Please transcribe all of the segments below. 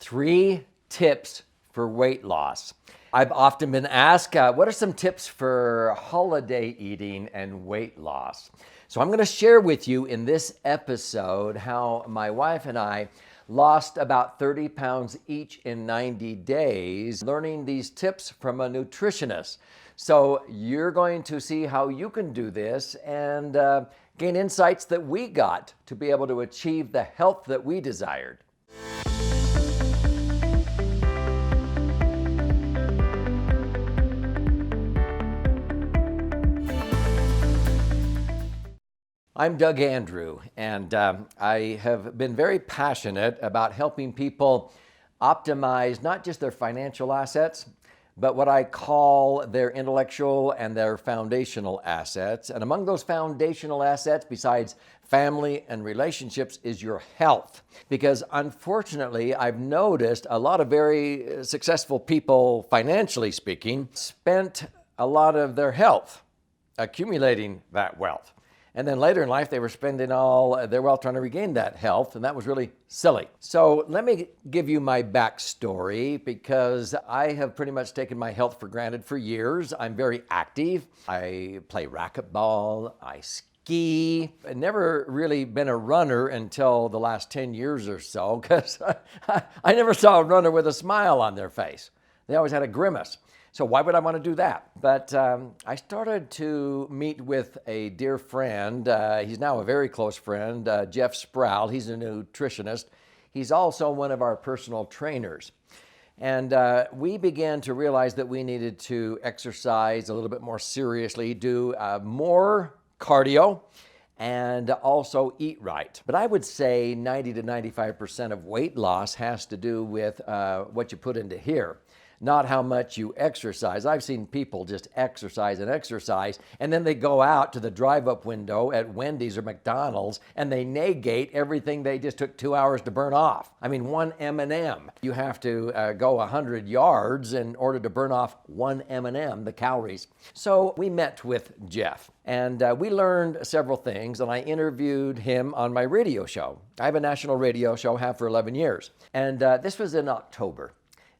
3 tips for weight loss. I've often been asked, what are some tips for holiday eating and weight loss? So I'm going to share with you in this episode how my wife and I lost about 30 pounds each in 90 days, learning these tips from a nutritionist. So you're going to see how you can do this and gain insights that we got to be able to achieve the health that we desired. I'm Doug Andrew, and I have been very passionate about helping people optimize not just their financial assets, but what I call their intellectual and their foundational assets. And among those foundational assets, besides family and relationships, is your health. Because unfortunately, I've noticed a lot of very successful people, financially speaking, spent a lot of their health accumulating that wealth. And then later in life, they were spending all their wealth trying to regain that health, and that was really silly. So let me give you my backstory, because I have pretty much taken my health for granted for years. I'm very active. I play racquetball, I ski. I've never really been a runner until the last 10 years or so, because I never saw a runner with a smile on their face. They always had a grimace. So why would I want to do that? But I started to meet with a dear friend. He's now a very close friend, Jeff Sproul. He's a nutritionist. He's also one of our personal trainers. And we began to realize that we needed to exercise a little bit more seriously, do more cardio, and also eat right. But I would say 90 to 95% of weight loss has to do with what you put into here, not how much you exercise. I've seen people just exercise, and then they go out to the drive-up window at Wendy's or McDonald's, and they negate everything they just took 2 hours to burn off. I mean, one M&M. You have to go 100 yards in order to burn off one M&M, the calories. So we met with Jeff, and we learned several things, and I interviewed him on my radio show. I have a national radio show, have for 11 years, and this was in October.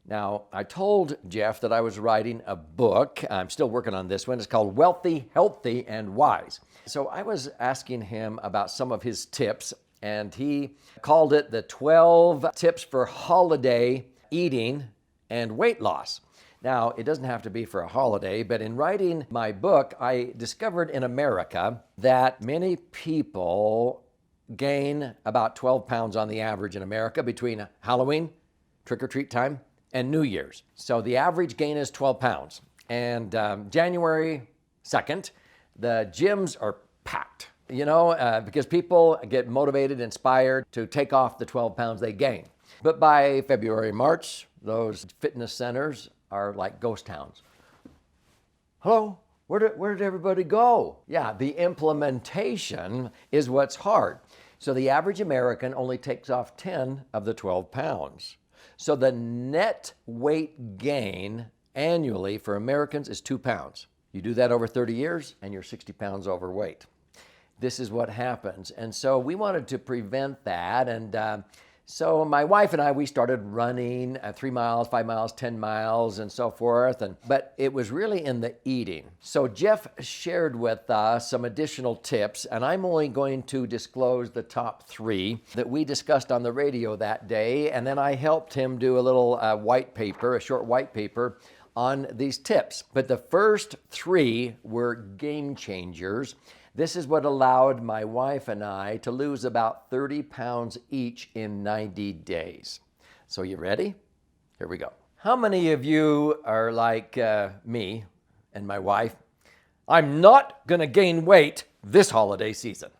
Now, I told Jeff that I was writing a book. I'm still working on this one. It's called Wealthy, Healthy, and Wise. So I was asking him about some of his tips, and he called it the 12 tips for holiday eating and weight loss. Now, it doesn't have to be for a holiday, but in writing my book, I discovered in America that many people gain about 12 pounds on the average in America between Halloween, trick-or-treat time, and New Year's. So the average gain is 12 pounds. And January 2nd, the gyms are packed, because people get motivated, inspired to take off the 12 pounds they gain. But by February, March, those fitness centers are like ghost towns. Hello? Where did everybody go? Yeah, the implementation is what's hard. So the average American only takes off 10 of the 12 pounds. So the net weight gain annually for Americans is 2 pounds. You do that over 30 years and you're 60 pounds overweight. This is what happens. And so we wanted to prevent that. And so my wife and I, we started running 3 miles, 5 miles, 10 miles, and so forth. But it was really in the eating. So Jeff shared with us some additional tips, and I'm only going to disclose the top 3 that we discussed on the radio that day. And then I helped him do a little white paper, a short white paper on these tips. But the first 3 were game changers. This is what allowed my wife and I to lose about 30 pounds each in 90 days. So you ready? Here we go. How many of you are like me and my wife? I'm not going to gain weight this holiday season.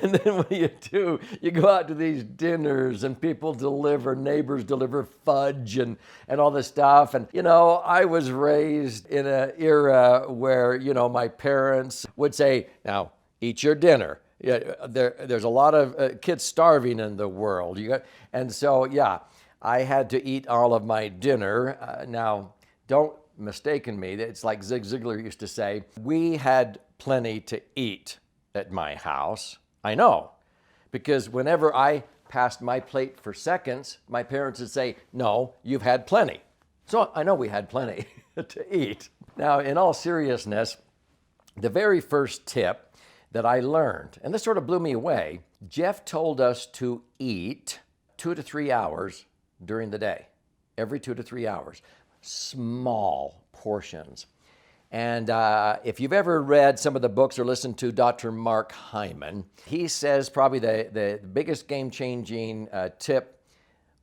And then what do? You go out to these dinners and people deliver, neighbors deliver fudge and all this stuff. And, I was raised in an era where, my parents would say, now, eat your dinner. Yeah, there's a lot of kids starving in the world. And so, I had to eat all of my dinner. Now, don't mistaken me. It's like Zig Ziglar used to say, we had plenty to eat at my house. I know, because whenever I past my plate for seconds, my parents would say, "No, you've had plenty." So I know we had plenty to eat. Now, in all seriousness, the very first tip that I learned, and this sort of blew me away, Jeff told us to eat 2 to 3 hours during the day, every 2 to 3 hours, small portions. And if you've ever read some of the books or listened to Dr. Mark Hyman, he says probably the biggest game-changing tip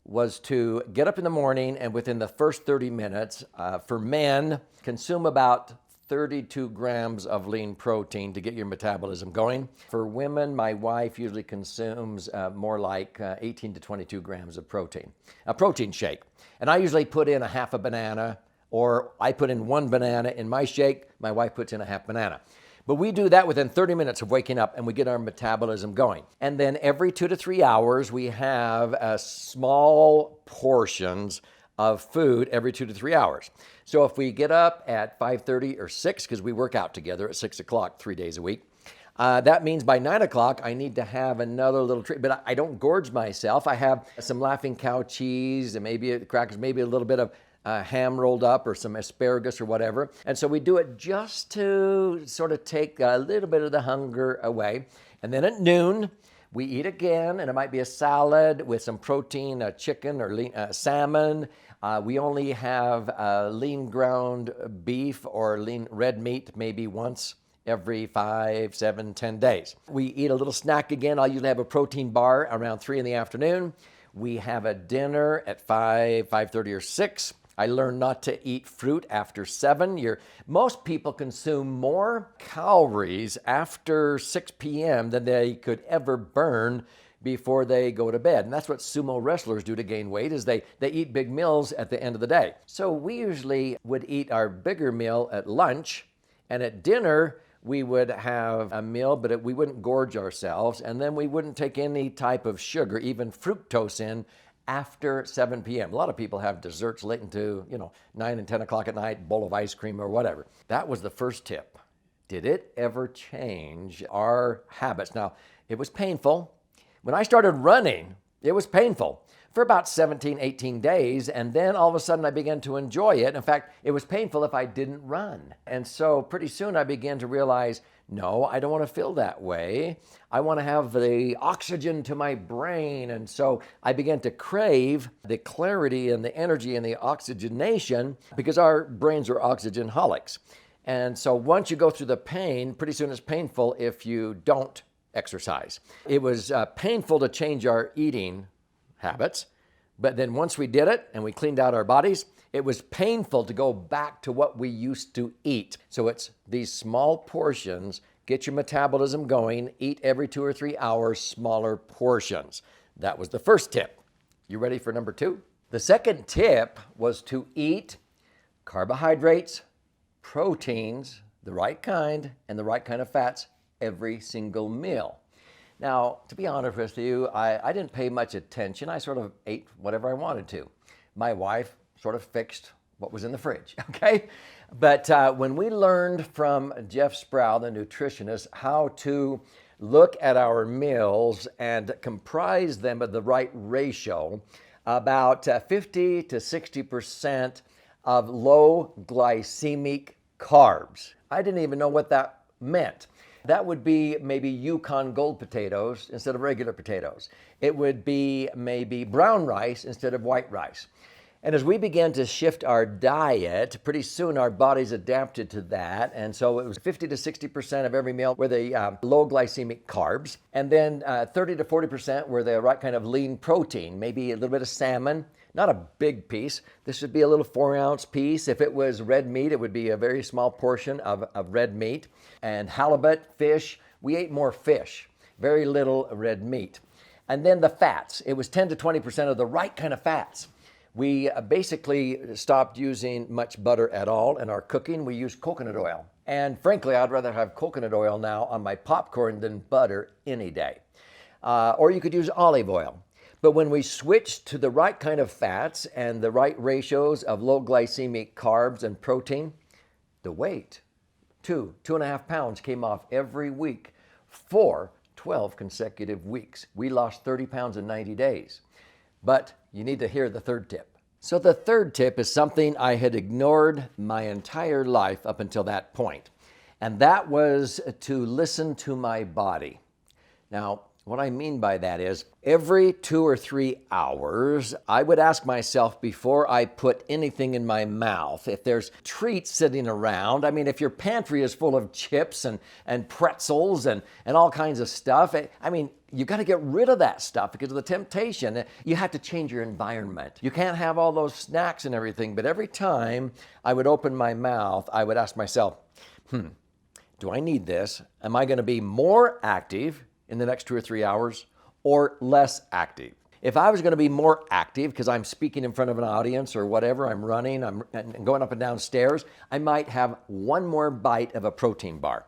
was to get up in the morning and within the first 30 minutes, for men, consume about 32 grams of lean protein to get your metabolism going. For women, my wife usually consumes more like 18 to 22 grams of protein, a protein shake. And I usually put in a half a banana, or I put in 1 banana in my shake, my wife puts in a half banana. But we do that within 30 minutes of waking up and we get our metabolism going. And then every 2 to 3 hours, we have small portions of food every 2 to 3 hours. So if we get up at 5:30 or 6, because we work out together at 6 o'clock 3 days a week, that means by 9 o'clock, I need to have another little treat. But I don't gorge myself. I have some Laughing Cow cheese and maybe crackers, maybe a little bit of ham rolled up or some asparagus or whatever. And so we do it just to sort of take a little bit of the hunger away. And then at noon, we eat again, and it might be a salad with some protein, chicken or salmon. We only have lean ground beef or lean red meat maybe once every 5, 7, 10 days. We eat a little snack again. I'll usually have a protein bar around 3 in the afternoon. We have a dinner at 5, 5:30 or 6. I learned not to eat fruit after 7. Most people consume more calories after 6 p.m. than they could ever burn before they go to bed. And that's what sumo wrestlers do to gain weight, is they eat big meals at the end of the day. So we usually would eat our bigger meal at lunch, and at dinner, we would have a meal, but we wouldn't gorge ourselves, and then we wouldn't take any type of sugar, even fructose in, after 7 p.m. A lot of people have desserts late into, 9 and 10 o'clock at night, bowl of ice cream or whatever. That was the first tip. Did it ever change our habits? Now, it was painful. When I started running, it was painful for about 17, 18 days, and then all of a sudden I began to enjoy it. In fact, it was painful if I didn't run. And so pretty soon I began to realize, no, I don't want to feel that way. I want to have the oxygen to my brain. And so I began to crave the clarity and the energy and the oxygenation, because our brains are oxygen-holics. And so once you go through the pain, pretty soon it's painful if you don't exercise. It was painful to change our eating habits, but then once we did it and we cleaned out our bodies, it was painful to go back to what we used to eat. So it's these small portions, get your metabolism going, eat every 2 or 3 hours, smaller portions. That was the first tip. You ready for number 2? The second tip was to eat carbohydrates, proteins, the right kind, and the right kind of fats every single meal. Now, to be honest with you, I didn't pay much attention. I sort of ate whatever I wanted to. My wife sort of fixed what was in the fridge, okay? But when we learned from Jeff Sproul, the nutritionist, how to look at our meals and comprise them of the right ratio, about 50 to 60% of low glycemic carbs. I didn't even know what that meant. That would be maybe Yukon Gold potatoes instead of regular potatoes. It would be maybe brown rice instead of white rice. And as we began to shift our diet, pretty soon our bodies adapted to that. And so it was 50 to 60% of every meal were the low glycemic carbs. And then 30 to 40% were the right kind of lean protein, maybe a little bit of salmon, not a big piece. This would be a little 4-ounce piece. If it was red meat, it would be a very small portion of red meat. And halibut, fish, we ate more fish, very little red meat. And then the fats, it was 10 to 20% of the right kind of fats. We basically stopped using much butter at all in our cooking. We used coconut oil. And frankly, I'd rather have coconut oil now on my popcorn than butter any day. Or you could use olive oil. But when we switched to the right kind of fats and the right ratios of low glycemic carbs and protein, the weight, 2.5 pounds came off every week for 12 consecutive weeks. We lost 30 pounds in 90 days. But you need to hear the third tip. So the third tip is something I had ignored my entire life up until that point. And that was to listen to my body. Now, what I mean by that is every 2 or 3 hours, I would ask myself before I put anything in my mouth, if there's treats sitting around, I mean, if your pantry is full of chips and pretzels and all kinds of stuff, I mean, you got to get rid of that stuff because of the temptation. You have to change your environment. You can't have all those snacks and everything, but every time I would open my mouth, I would ask myself, do I need this? Am I going to be more active in the next 2 or 3 hours or less active? If I was going to be more active because I'm speaking in front of an audience or whatever, I'm running, I'm going up and down stairs, I might have one more bite of a protein bar.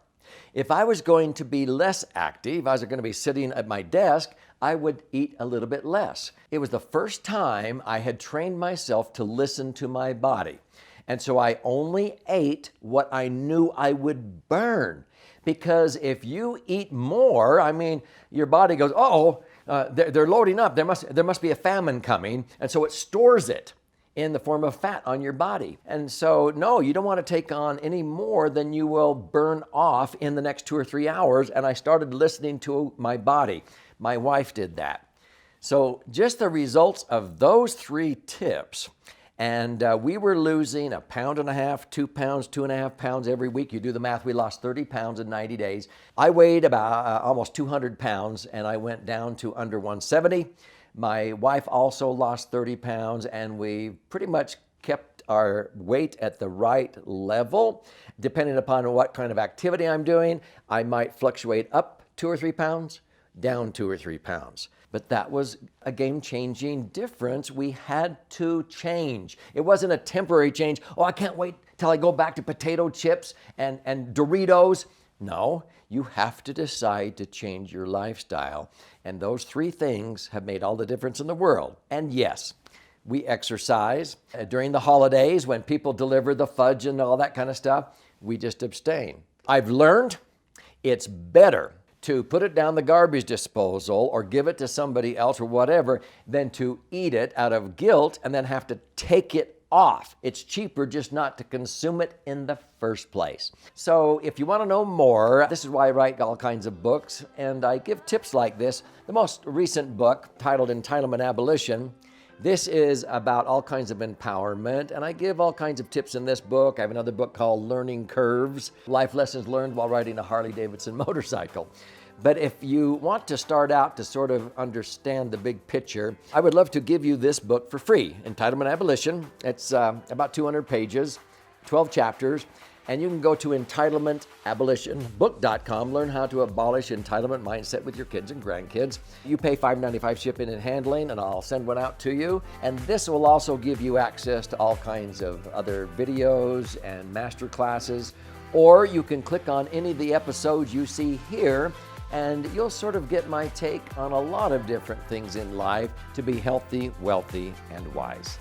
If I was going to be less active, I was going to be sitting at my desk, I would eat a little bit less. It was the first time I had trained myself to listen to my body. And so I only ate what I knew I would burn. Because if you eat more, I mean, your body goes, they're loading up. There must be a famine coming. And so it stores it in the form of fat on your body. And so, no, you don't want to take on any more than you will burn off in the next 2 or 3 hours. And I started listening to my body. My wife did that. So just the results of those 3 tips. And we were losing 1.5 pounds, 2 pounds, 2.5 pounds every week. You do the math, we lost 30 pounds in 90 days. I weighed about almost 200 pounds and I went down to under 170. My wife also lost 30 pounds and we pretty much kept our weight at the right level. Depending upon what kind of activity I'm doing, I might fluctuate up 2 or 3 pounds, down 2 or 3 pounds. But that was a game-changing difference. We had to change. It wasn't a temporary change. Oh, I can't wait till I go back to potato chips and Doritos. No, you have to decide to change your lifestyle. And those 3 things have made all the difference in the world. And yes, we exercise. During the holidays, when people deliver the fudge and all that kind of stuff, we just abstain. I've learned it's better to put it down the garbage disposal or give it to somebody else or whatever than to eat it out of guilt and then have to take it off. It's cheaper just not to consume it in the first place. So if you want to know more, this is why I write all kinds of books and I give tips like this. The most recent book, titled Entitlement Abolition, this is about all kinds of empowerment, and I give all kinds of tips in this book. I have another book called Learning Curves, Life Lessons Learned While Riding a Harley-Davidson Motorcycle. But if you want to start out to sort of understand the big picture, I would love to give you this book for free, Entitlement Abolition. It's about 200 pages, 12 chapters, and you can go to entitlementabolitionbook.com, learn how to abolish entitlement mindset with your kids and grandkids. You pay $5.95 shipping and handling, and I'll send one out to you. And this will also give you access to all kinds of other videos and master classes. Or you can click on any of the episodes you see here, and you'll sort of get my take on a lot of different things in life to be healthy, wealthy, and wise.